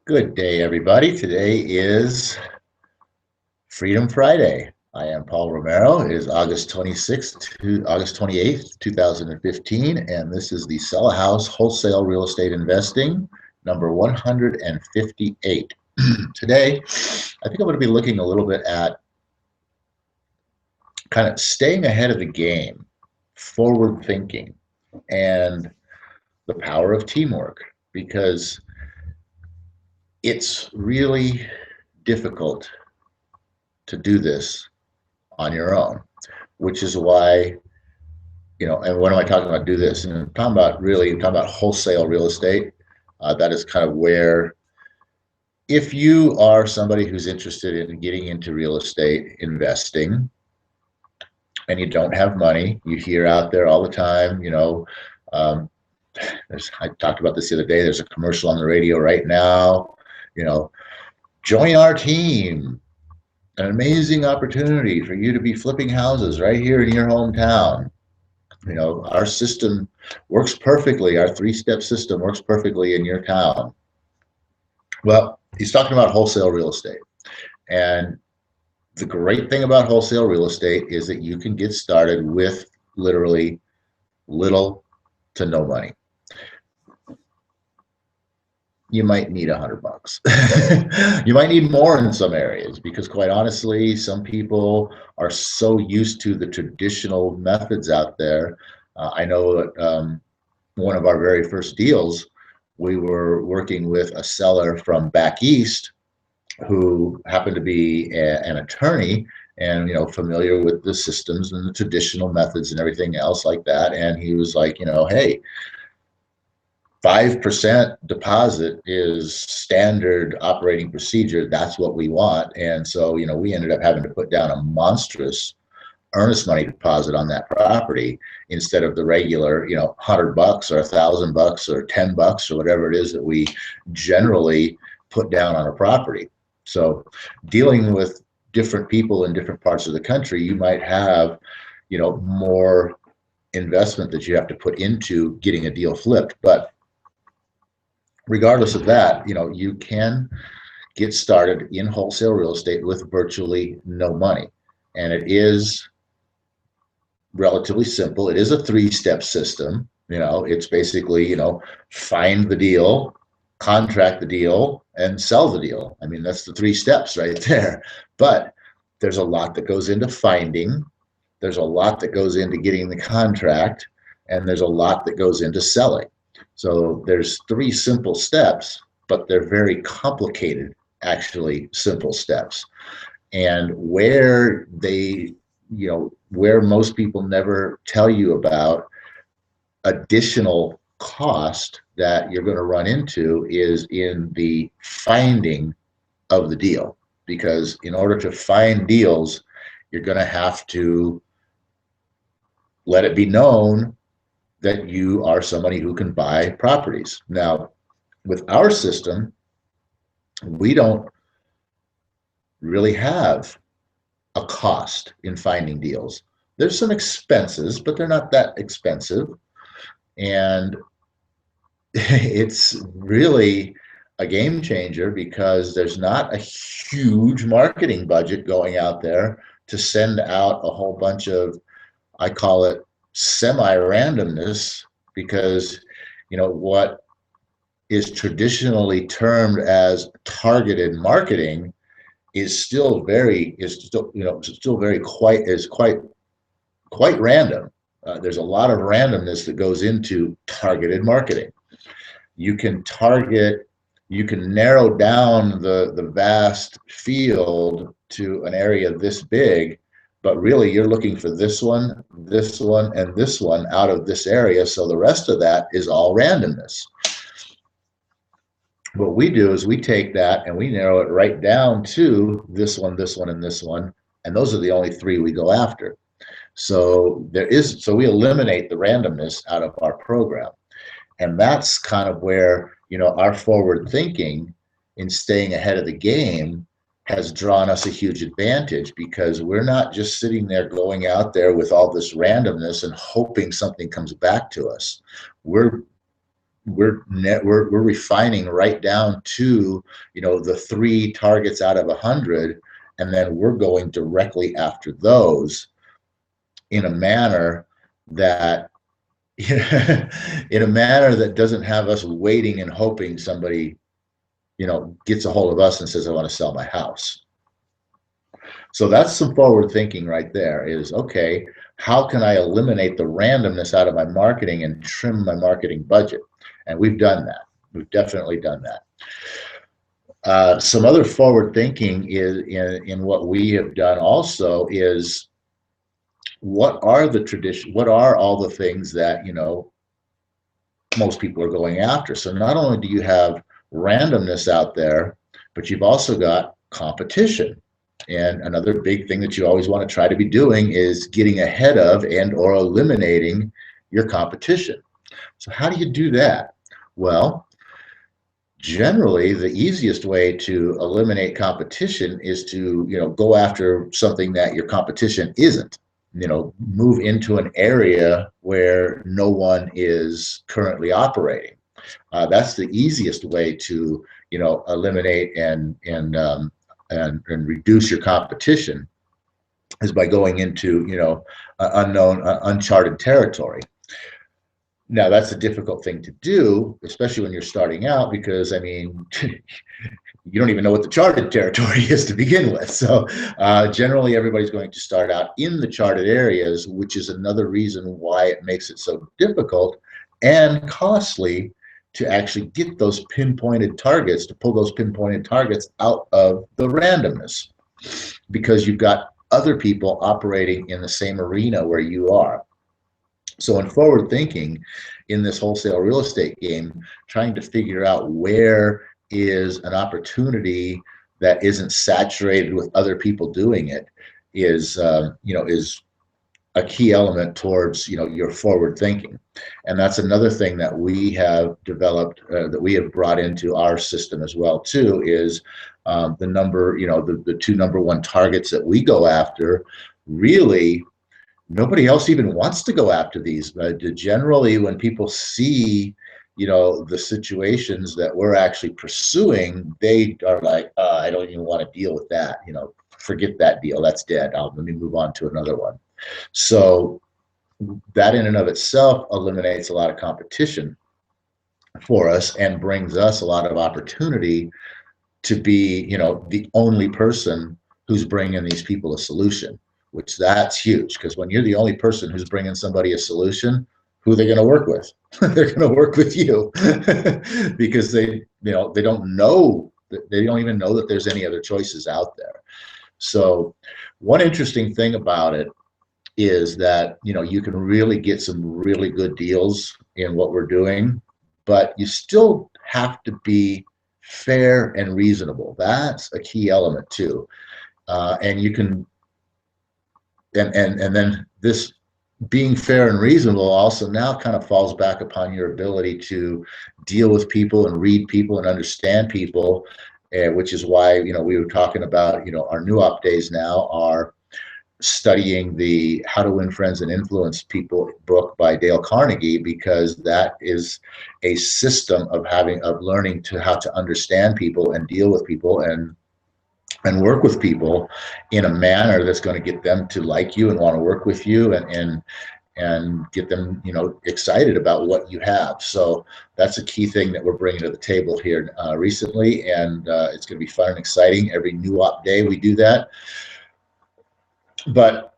Good day, everybody. Today is Freedom Friday. I am Paul Romero. It is August 26th to August 28th, 2015, and this is the Sell a House Wholesale Real Estate Investing, number 158. Today, I think I'm going to be looking a little bit at kind of staying ahead of the game, forward thinking, and the power of teamwork, because it's really difficult to do this on your own, which is why, and what am I talking about? Do this, and I'm talking about wholesale real estate. That is kind of where, if you are somebody who's interested in getting into real estate investing and you don't have money, you hear out there all the time, I talked about this the other day. There's a commercial on the radio right now, join our team. An amazing opportunity for you to be flipping houses right here in your hometown. Our system works perfectly. Our three-step system works perfectly in your town. Well, he's talking about wholesale real estate. And the great thing about wholesale real estate is that you can get started with literally little to no money. You might need $100. You might need more in some areas, because quite honestly, some people are so used to the traditional methods out there. I know that one of our very first deals, we were working with a seller from back east who happened to be an attorney and familiar with the systems and the traditional methods and everything else like that. And he was like, hey, 5% deposit is standard operating procedure. That's what we want. And so, we ended up having to put down a monstrous earnest money deposit on that property instead of the regular, $100 or $1,000 or $10 or whatever it is that we generally put down on a property. So dealing with different people in different parts of the country, you might have, more investment that you have to put into getting a deal flipped. But regardless of that, you can get started in wholesale real estate with virtually no money. And it is relatively simple. It is a three-step system. It's basically, find the deal, contract the deal, and sell the deal. I mean, that's the three steps right there. But there's a lot that goes into finding. There's a lot that goes into getting the contract, and there's a lot that goes into selling. So there's three simple steps, but they're very complicated, actually, simple steps. And where where most people never tell you about additional cost that you're going to run into is in the finding of the deal. Because in order to find deals, you're going to have to let it be known that you are somebody who can buy properties. Now, with our system, we don't really have a cost in finding deals. There's some expenses, but they're not that expensive. And it's really a game changer because there's not a huge marketing budget going out there to send out a whole bunch of, I call it semi-randomness, because what is traditionally termed as targeted marketing is quite random. There's a lot of randomness that goes into targeted marketing. You can narrow down the vast field to an area this big, but really you're looking for this one, and this one out of this area. So the rest of that is all randomness. What we do is we take that and we narrow it right down to this one, and this one, and those are the only three we go after. So we eliminate the randomness out of our program. And that's kind of where, our forward thinking in staying ahead of the game has drawn us a huge advantage, because we're not just sitting there going out there with all this randomness and hoping something comes back to us. We're we're refining right down to, you know, the 3 targets out of 100, and then we're going directly after those in a manner that in a manner that doesn't have us waiting and hoping somebody, you know, gets a hold of us and says, I want to sell my house. So that's some forward thinking right there. Is, okay, how can I eliminate the randomness out of my marketing and trim my marketing budget? And we've done that. We've definitely done that. Some other forward thinking is in what we have done also is, what are all the things that, you know, most people are going after? So not only do you have randomness out there, but you've also got competition. And another big thing that you always want to try to be doing is getting ahead of and or eliminating your competition. So how do you do that? Well, generally the easiest way to eliminate competition is to, you know, go after something that your competition isn't. You know, move into an area where no one is currently operating. That's the easiest way to, you know, eliminate and reduce your competition, is by going into, you know, unknown, uncharted territory. Now, that's a difficult thing to do, especially when you're starting out, because, I mean, you don't even know what the charted territory is to begin with. So generally, everybody's going to start out in the charted areas, which is another reason why it makes it so difficult and costly to actually get those pinpointed targets, to pull those pinpointed targets out of the randomness, because you've got other people operating in the same arena where you are. So in forward thinking, in this wholesale real estate game, trying to figure out where is an opportunity that isn't saturated with other people doing it is, you know, is a key element towards, you know, your forward thinking. And that's another thing that we have developed, that we have brought into our system as well too, is the number, you know, the 2 number 1 targets that we go after. Really, nobody else even wants to go after these. Generally, when people see, you know, the situations that we're actually pursuing, they are like, I don't even want to deal with that. You know, forget that deal. That's dead. Let me move on to another one. So that in and of itself eliminates a lot of competition for us and brings us a lot of opportunity to be, you know, the only person who's bringing these people a solution, which that's huge, because when you're the only person who's bringing somebody a solution, who are they going to work with? They're going to work with you because they, you know, they don't even know that there's any other choices out there. So one interesting thing about it is that, you know, you can really get some really good deals in what we're doing, but you still have to be fair and reasonable. That's a key element too. And you can, and then this being fair and reasonable also now kind of falls back upon your ability to deal with people and read people and understand people, which is why, you know, we were talking about, you know, our new op days now are studying the How to Win Friends and Influence People book by Dale Carnegie, because that is a system of learning to how to understand people and deal with people and work with people in a manner that's going to get them to like you and want to work with you and get them, you know, excited about what you have. So that's a key thing that we're bringing to the table here recently, and it's going to be fun and exciting. Every new op day we do that. But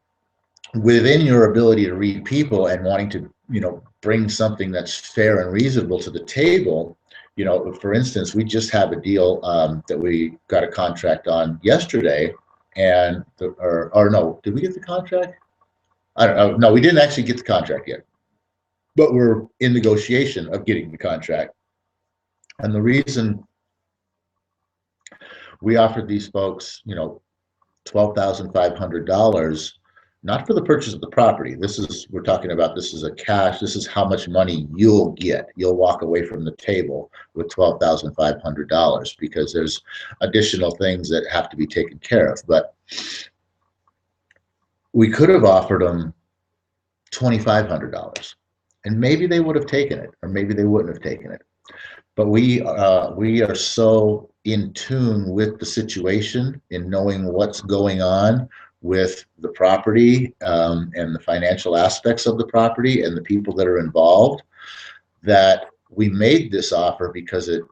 within your ability to read people and wanting to, you know, bring something that's fair and reasonable to the table, you know, for instance, we just have a deal that we got a contract on yesterday, and or no, did we get the contract? I don't know. No, we didn't actually get the contract yet, but we're in negotiation of getting the contract. And the reason we offered these folks, you know, $12,500, not for the purchase of the property. We're talking about, this is a cash, this is how much money you'll get. You'll walk away from the table with $12,500, because there's additional things that have to be taken care of. But we could have offered them $2,500. And maybe they would have taken it, or maybe they wouldn't have taken it. But we are so in tune with the situation, in knowing what's going on with the property, and the financial aspects of the property and the people that are involved, that we made this offer because it,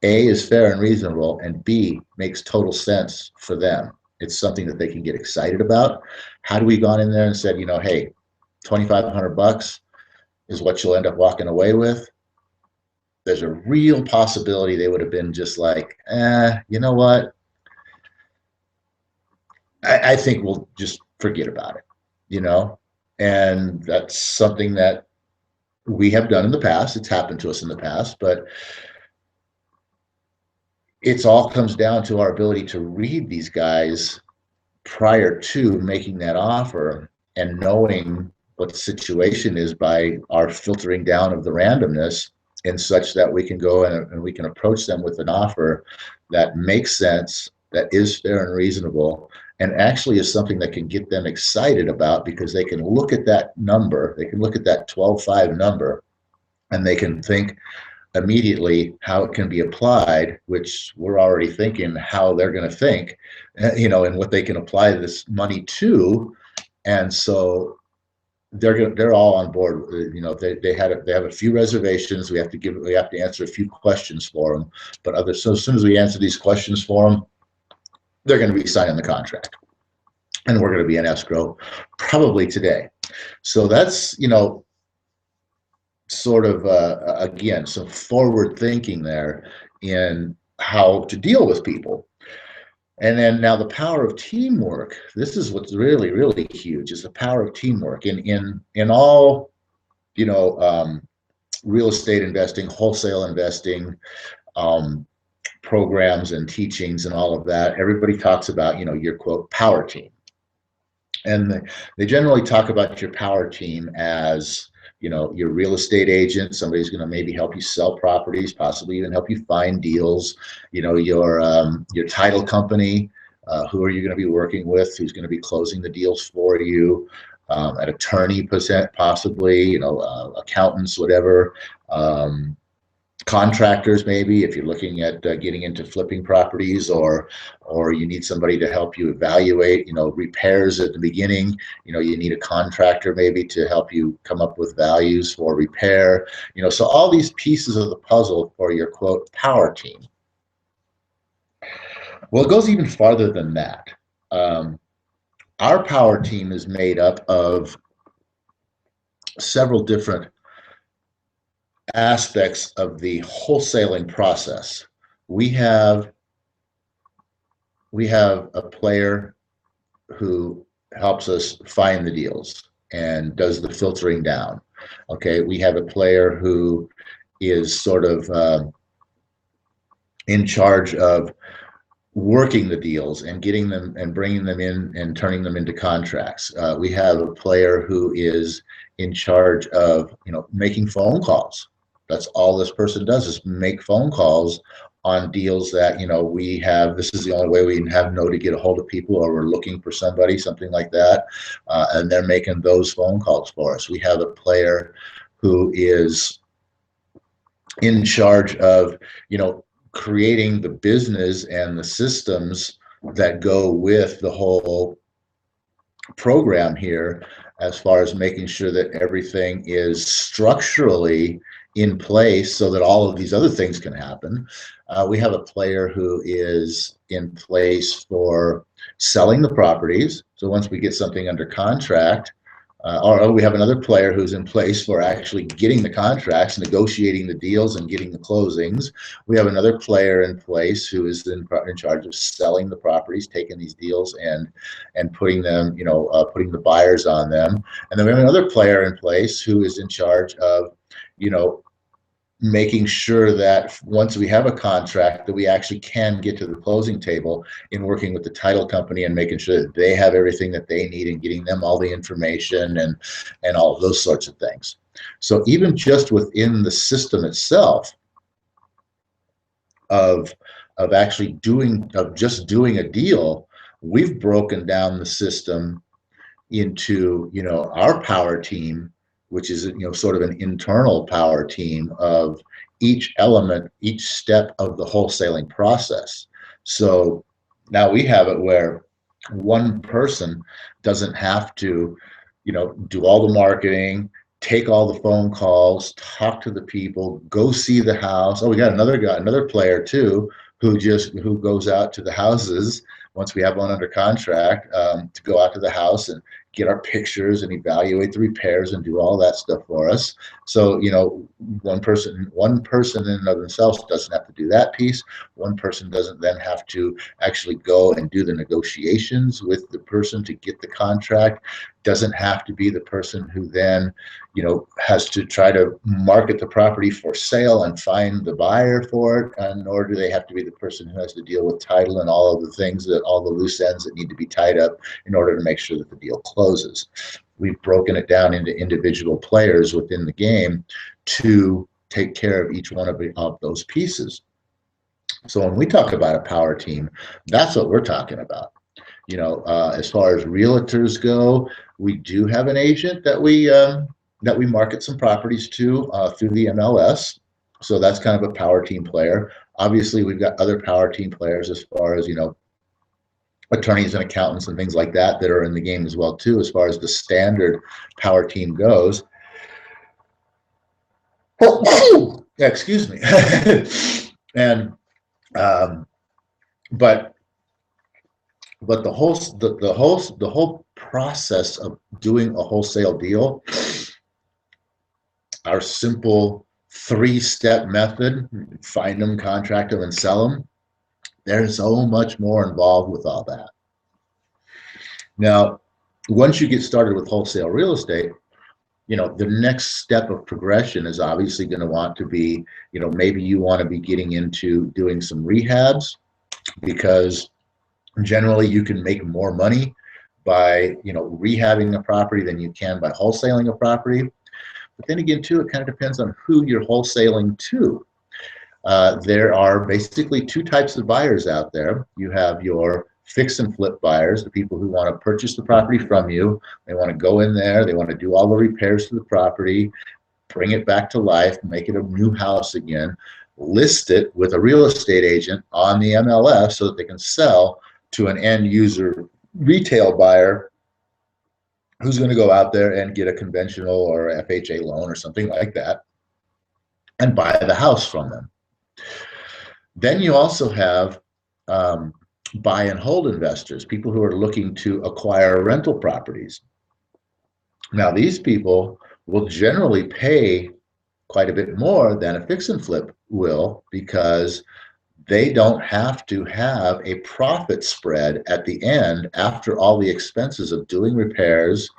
A, is fair and reasonable, and B, makes total sense for them. It's something that they can get excited about. Had we gone in there and said, you know, hey, $2,500 is what you'll end up walking away with, there's a real possibility they would have been just like, you know what? I think we'll just forget about it, you know? And that's something that we have done in the past. It's happened to us in the past, but it's all comes down to our ability to read these guys prior to making that offer, and knowing what the situation is by our filtering down of the randomness, in such that we can go and we can approach them with an offer that makes sense, that is fair and reasonable, and actually is something that can get them excited about, because they can look at that number, they can look at that 12.5 number, and they can think immediately how it can be applied, which we're already thinking how they're going to think, you know, and what they can apply this money to. And so they're all on board. You know, they have a few reservations. We have to answer a few questions for them. But so as soon as we answer these questions for them, they're going to be signing the contract, and we're going to be in escrow probably today. So that's, you know, sort of again, some forward thinking there in how to deal with people. And then now the power of teamwork. This is what's really, really huge, is the power of teamwork in all, you know, real estate investing, wholesale investing, programs and teachings and all of that. Everybody talks about, you know, your quote power team. And they generally talk about your power team as, you know, your real estate agent, somebody's going to maybe help you sell properties, possibly even help you find deals. You know, your title company, who are you going to be working with, who's going to be closing the deals for you, an attorney, possibly, you know, accountants, whatever. Contractors, maybe if you're looking at getting into flipping properties, or you need somebody to help you evaluate, you know, repairs at the beginning. You know, you need a contractor maybe to help you come up with values for repair. You know, so all these pieces of the puzzle for your quote power team. Well, it goes even farther than that. Our power team is made up of several different aspects of the wholesaling process. We have a player who helps us find the deals and does the filtering down. Okay, we have a player who is sort of in charge of working the deals and getting them and bringing them in and turning them into contracts. We have a player who is in charge of, you know, making phone calls. That's all this person does, is make phone calls on deals that, you know, we have. This is the only way we know to get a hold of people, or we're looking for somebody, something like that, and they're making those phone calls for us. We have a player who is in charge of, you know, creating the business and the systems that go with the whole program here, as far as making sure that everything is structurally in place so that all of these other things can happen. We have a player who is in place for selling the properties. So once we get something under contract, or we have another player who's in place for actually getting the contracts, negotiating the deals, and getting the closings. We have another player in place who is in charge of selling the properties, taking these deals and putting them, you know, putting the buyers on them. And then we have another player in place who is in charge of, you know, making sure that once we have a contract, that we actually can get to the closing table, in working with the title company and making sure that they have everything that they need, and getting them all the information and all of those sorts of things. So even just within the system itself of just doing a deal, we've broken down the system into, our power team, which is, sort of an internal power team of each element, each step of the wholesaling process. So now we have it where one person doesn't have to, do all the marketing, take all the phone calls, talk to the people, go see the house. Oh, we got another guy, another player too, who goes out to the houses once we have one under contract, to go out to the house and get our pictures and evaluate the repairs and do all that stuff for us. So, one person in and of themselves doesn't have to do that piece. One person doesn't then have to actually go and do the negotiations with the person to get the contract. Doesn't have to be the person who then, has to try to market the property for sale and find the buyer for it, and nor do they have to be the person who has to deal with title and all of the things, that all the loose ends that need to be tied up in order to make sure that the deal closes. We've broken it down into individual players within the game to take care of each one of those pieces. So when we talk about a power team, that's what we're talking about. As far as realtors go, we do have an agent that we market some properties to through the MLS. So that's kind of a power team player. Obviously, we've got other power team players as far as, attorneys and accountants and things like that are in the game as well too, as far as the standard power team goes. Excuse me. And but the whole process of doing a wholesale deal, our simple 3-step method, find them, contract them, and sell them, there's so much more involved with all that. Now, once you get started with wholesale real estate, the next step of progression is obviously going to want to be, maybe you want to be getting into doing some rehabs, because generally you can make more money by, rehabbing a property than you can by wholesaling a property. But then again, too, it kind of depends on who you're wholesaling to. There are basically 2 types of buyers out there. You have your fix and flip buyers, the people who want to purchase the property from you. They want to go in there, they want to do all the repairs to the property, bring it back to life, make it a new house again, list it with a real estate agent on the MLS so that they can sell to an end user retail buyer who's going to go out there and get a conventional or FHA loan or something like that and buy the house from them. Then you also have buy and hold investors, people who are looking to acquire rental properties. Now, these people will generally pay quite a bit more than a fix and flip will, because they don't have to have a profit spread at the end after all the expenses of doing repairs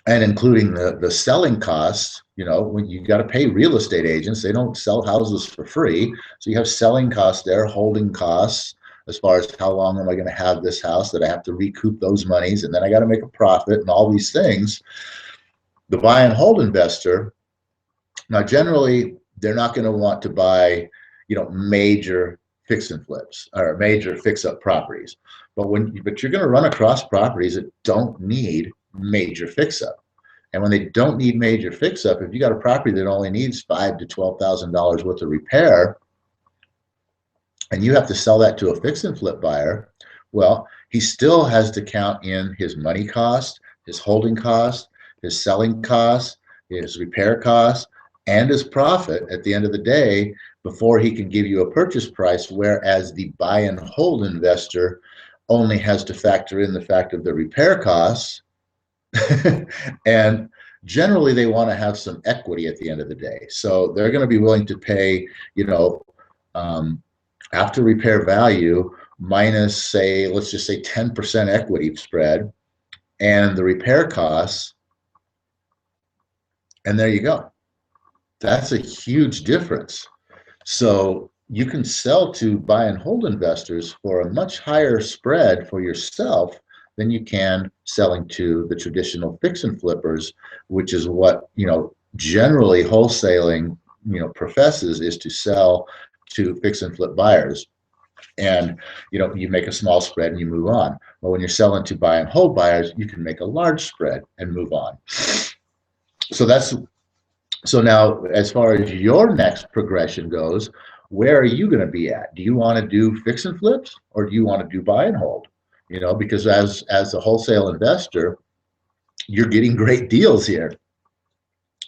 and including the selling costs. When you got to pay real estate agents, they don't sell houses for free. So you have selling costs there, holding costs, as far as how long am I going to have this house that I have to recoup those monies, and then I got to make a profit and all these things. The buy and hold investor, now generally they're not going to want to buy, major fix and flips or major fix up properties. But you're going to run across properties that don't need major fix up. And when they don't need major fix up, if you got a property that only needs $5,000 to $12,000 worth of repair, and you have to sell that to a fix and flip buyer, well, he still has to count in his money cost, his holding cost, his selling cost, his repair cost, and his profit at the end of the day before he can give you a purchase price, whereas the buy and hold investor only has to factor in the fact of the repair costs. And generally they want to have some equity at the end of the day. So they're going to be willing to pay, after repair value minus, say, let's just say 10% equity spread and the repair costs. And there you go. That's a huge difference. So you can sell to buy and hold investors for a much higher spread for yourself than you can selling to the traditional fix and flippers, which is what, generally wholesaling, professes, is to sell to fix and flip buyers. And, you make a small spread and you move on. But when you're selling to buy and hold buyers, you can make a large spread and move on. So now, as far as your next progression goes, where are you going to be at? Do you want to do fix and flips, or do you want to do buy and hold? Because as a wholesale investor, you're getting great deals here.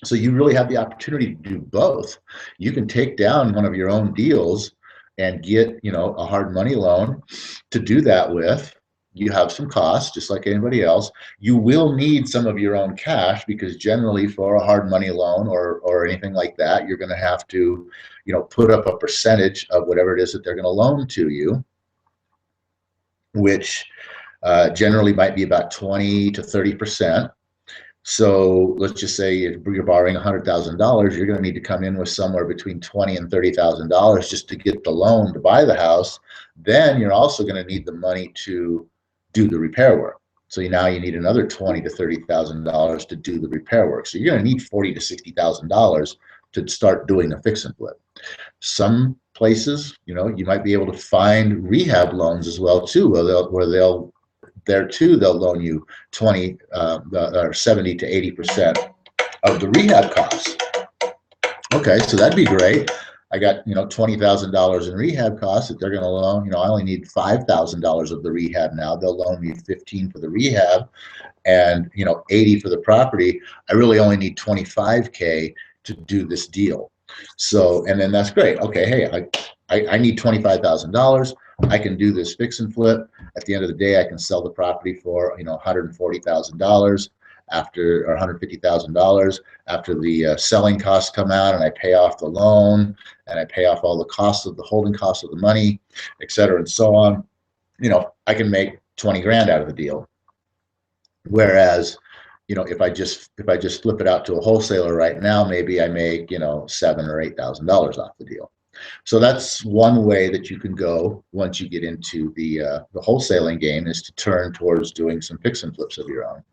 So you really have the opportunity to do both. You can take down one of your own deals and get, a hard money loan to do that with. You have some costs, just like anybody else. You will need some of your own cash, because generally for a hard money loan or anything like that, you're going to have to, put up a percentage of whatever it is that they're going to loan to you, which generally might be about 20 to 30%. So let's just say if you're borrowing $100,000, you're going to need to come in with somewhere between $20,000 and $30,000 just to get the loan to buy the house. Then you're also going to need the money to do the repair work. So now you need another $20,000 to $30,000 to do the repair work. So you're going to need $40,000 to $60,000 to start doing a fix and flip. Some places, you might be able to find rehab loans as well too, where they'll loan you 20 or 70 to 80% of the rehab costs. Okay, so that'd be great. I got $20,000 in rehab costs that they're going to loan. I only need $5,000 of the rehab now. They'll loan me 15 for the rehab, and 80 for the property. I really only need 25K to do this deal. So, and then that's great. Okay, hey, I need $25,000. I can do this fix and flip. At the end of the day, I can sell the property for $140,000 after, or $150,000 after the selling costs come out, and I pay off the loan, and I pay off all the costs of the holding costs of the money, et cetera, and so on. I can make 20 grand out of the deal. Whereas, if I just flip it out to a wholesaler right now, maybe I make $7,000 or $8,000 off the deal. So that's one way that you can go once you get into the wholesaling game, is to turn towards doing some fix and flips of your own.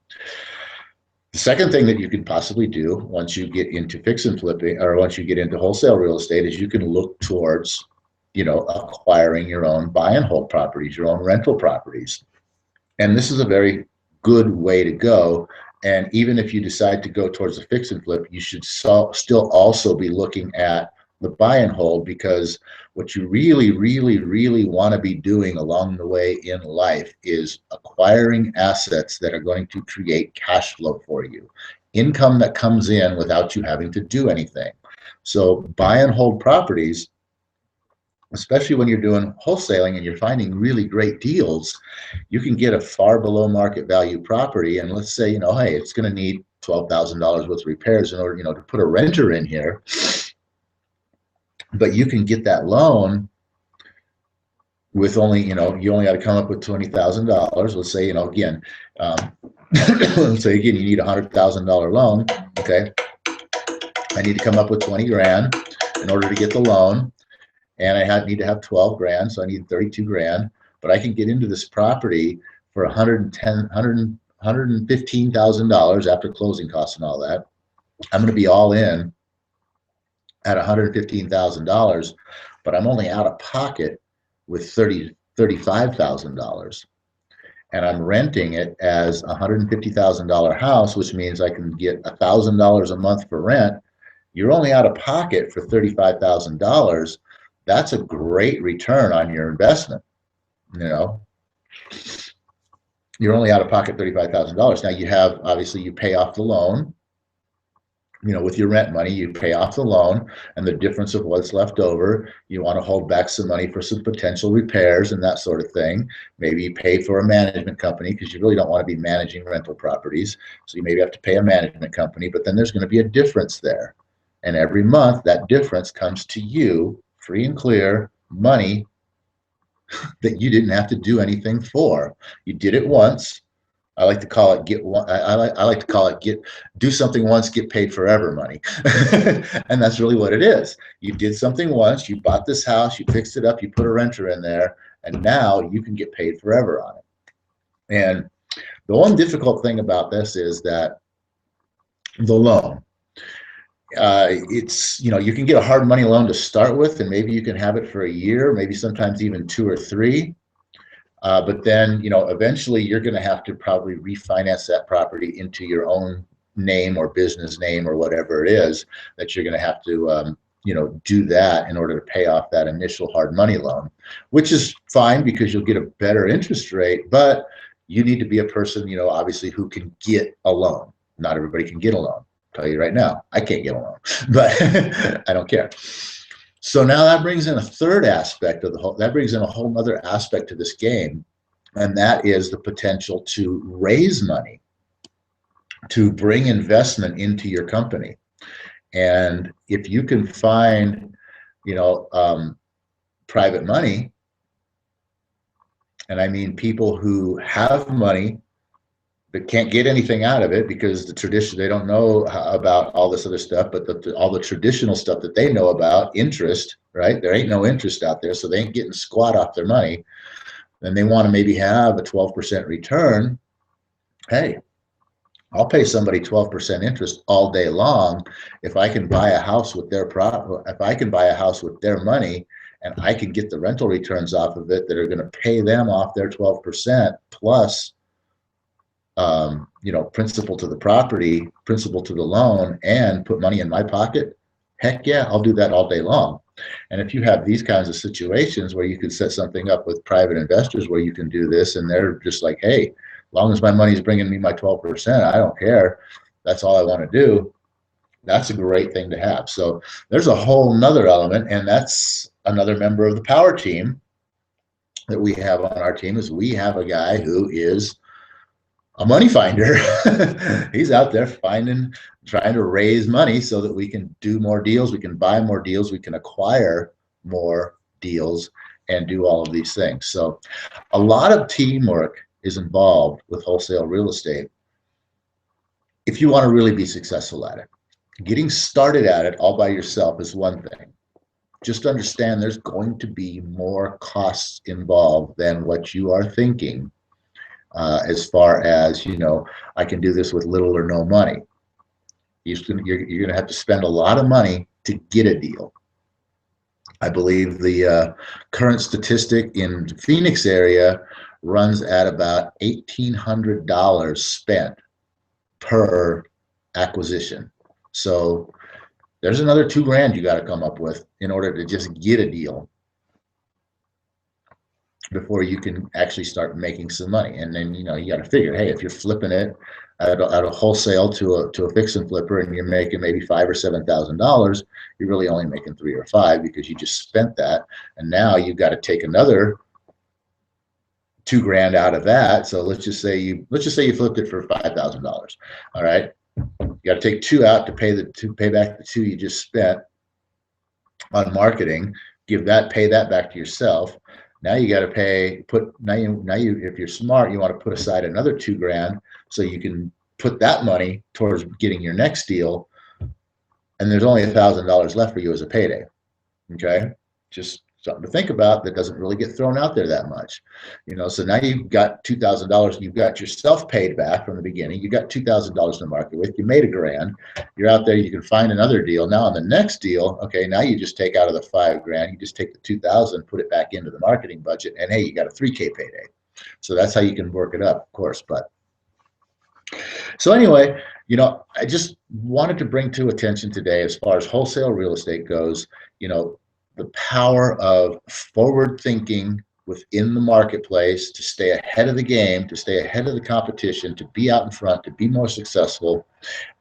The second thing that you can possibly do once you get into fix and flipping, or once you get into wholesale real estate, is you can look towards, acquiring your own buy and hold properties, your own rental properties. And this is a very good way to go. And even if you decide to go towards a fix and flip, you should still also be looking at the buy and hold, because what you really, really, really want to be doing along the way in life is acquiring assets that are going to create cash flow for you, income that comes in without you having to do anything. So buy and hold properties, especially when you're doing wholesaling and you're finding really great deals, you can get a far below market value property. And let's say, hey, it's going to need $12,000 worth of repairs in order, to put a renter in here. But you can get that loan with only, you only got to come up with $20,000. Let's say, again, let's say again, you need a $100,000 loan. Okay. I need to come up with 20 grand in order to get the loan. And I need to have 12 grand. So I need 32 grand, but I can get into this property for $115,000 after closing costs and all that. I'm going to be all in at $115,000, but I'm only out of pocket with $35,000, and I'm renting it as a $150,000 house, which means I can get $1,000 a month for rent. You're only out of pocket for $35,000. That's a great return on your investment. You're only out of pocket $35,000. Now you have, obviously, you pay off the loan. With your rent money, you pay off the loan, and the difference of what's left over, you want to hold back some money for some potential repairs and that sort of thing. Maybe you pay for a management company, because you really don't want to be managing rental properties. So you maybe have to pay a management company, but then there's going to be a difference there. And every month that difference comes to you free and clear, money that you didn't have to do anything for. You did it once. I like to call it do something once, get paid forever money. And that's really what it is. You did something once, you bought this house, you fixed it up, you put a renter in there, and now you can get paid forever on it. And the one difficult thing about this is that the loan, it's, you can get a hard money loan to start with, and maybe you can have it for a year, maybe sometimes even 2 or 3. But then, eventually you're going to have to probably refinance that property into your own name or business name or whatever it is that you're going to have to, do that in order to pay off that initial hard money loan, which is fine because you'll get a better interest rate, but you need to be a person, obviously who can get a loan. Not everybody can get a loan. I'll tell you right now, I can't get a loan, but I don't care. So now that brings in a third aspect of that brings in a whole other aspect to this game, and that is the potential to raise money, to bring investment into your company. And if you can find, private money, and I mean people who have money but can't get anything out of it because they don't know about all this other stuff, but all the traditional stuff that they know about, interest, right? There ain't no interest out there, so they ain't getting squat off their money. Then they want to maybe have a 12% return. Hey, I'll pay somebody 12% interest all day long if I can buy a house with if I can buy a house with their money, and I can get the rental returns off of it that are going to pay them off their 12% plus principal to the property, principal to the loan, and put money in my pocket. Heck yeah, I'll do that all day long. And if you have these kinds of situations where you can set something up with private investors where you can do this, and they're just like, hey, as long as my money's bringing me my 12%, I don't care. That's all I want to do. That's a great thing to have. So there's a whole nother element, and that's another member of the power team that we have on our team. Is we have a guy who is a money finder. He's out there trying to raise money so that we can do more deals, we can buy more deals, we can acquire more deals, and do all of these things. So a lot of teamwork is involved with wholesale real estate if you want to really be successful at it. Getting started at it all by yourself is one thing. Just understand there's going to be more costs involved than what you are thinking. As far as, I can do this with little or no money. You're going to have to spend a lot of money to get a deal. I believe the current statistic in the Phoenix area runs at about $1,800 spent per acquisition. So there's another $2,000 you got to come up with in order to just get a deal before you can actually start making some money. And then, you got to figure, hey, if you're flipping it at a wholesale to a fix and flipper, and you're making maybe $5,000 or $7,000, you're really only making $3,000 or $5,000 because you just spent that. And now you've got to take another $2,000 out of that. So let's just say you flipped it for $5,000. All right. You got to take $2,000 out to pay back the $2,000 you just spent on marketing, pay that back to yourself. Now you got to if you're smart, you want to put aside another $2,000 so you can put that money towards getting your next deal. And there's only $1,000 left for you as a payday. Okay. Just something to think about that doesn't really get thrown out there that much. So now you've got $2,000, you've got yourself paid back from the beginning. You got $2,000 to market with, you made $1,000, you're out there, you can find another deal. Now on the next deal, okay, now you just take out of the $5,000, you just take the $2,000, put it back into the marketing budget, and hey, you got a $3,000 payday. So that's how you can work it up, of course. But so anyway, I just wanted to bring to attention today, as far as wholesale real estate goes, the power of forward thinking within the marketplace to stay ahead of the game, to stay ahead of the competition, to be out in front, to be more successful,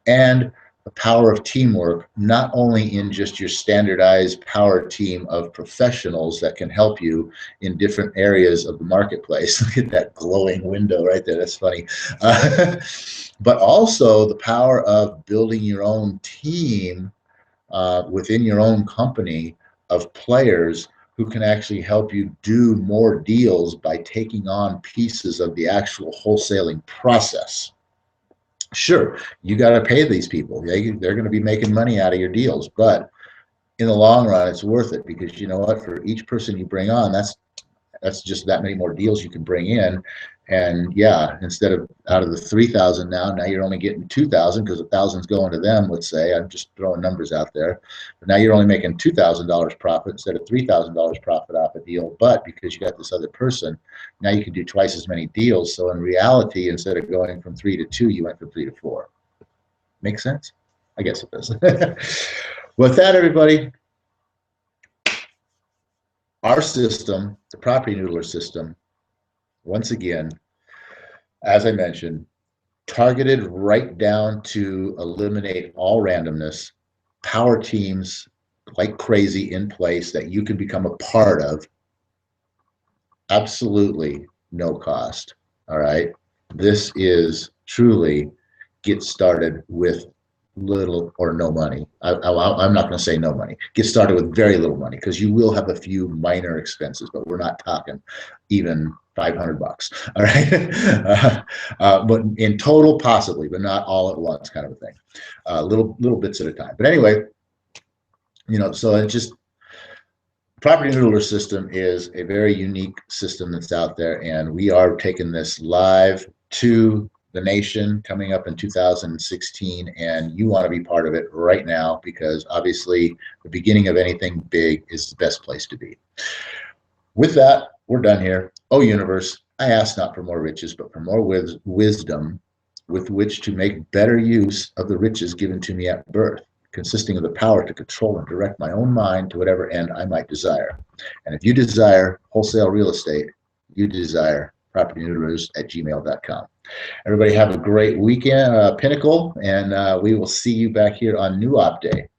and the power of teamwork, not only in just your standardized power team of professionals that can help you in different areas of the marketplace. Look at that glowing window right there. That's funny. But also the power of building your own team within your own company of players who can actually help you do more deals by taking on pieces of the actual wholesaling process. Sure, you got to pay these people. They're going to be making money out of your deals, but in the long run, it's worth it, because you know what? For each person you bring on, that's just that many more deals you can bring in, And yeah, instead of out of the 3,000 now you're only getting 2,000 because 1,000's going to them. Let's say I'm just throwing numbers out there, but now you're only making $2,000 profit instead of $3,000 profit off a deal. But because you got this other person, now you can do twice as many deals. So in reality, instead of going from 3 to 2, you went from 3 to 4. Make sense? I guess it does. With that, everybody, our system, the Property Noodler system, once again, as I mentioned, targeted right down to eliminate all randomness, power teams like crazy in place that you can become a part of, absolutely no cost. All right. This is truly get started with little or no money. I'm not going to say no money. Get started with very little money because you will have a few minor expenses, but we're not talking even $500. All right. But in total, possibly, but not all at once, kind of a thing. Little bits at a time. But anyway, so it just Property Noodler system is a very unique system that's out there, and we are taking this live to the nation coming up in 2016, and you want to be part of it right now because obviously the beginning of anything big is the best place to be. With that, we're done here. Oh, universe, I ask not for more riches, but for more wisdom with which to make better use of the riches given to me at birth, consisting of the power to control and direct my own mind to whatever end I might desire. And if you desire wholesale real estate, you desire PropertyNoodlers@gmail.com. Everybody have a great weekend, Pinnacle, and we will see you back here on New Op Day.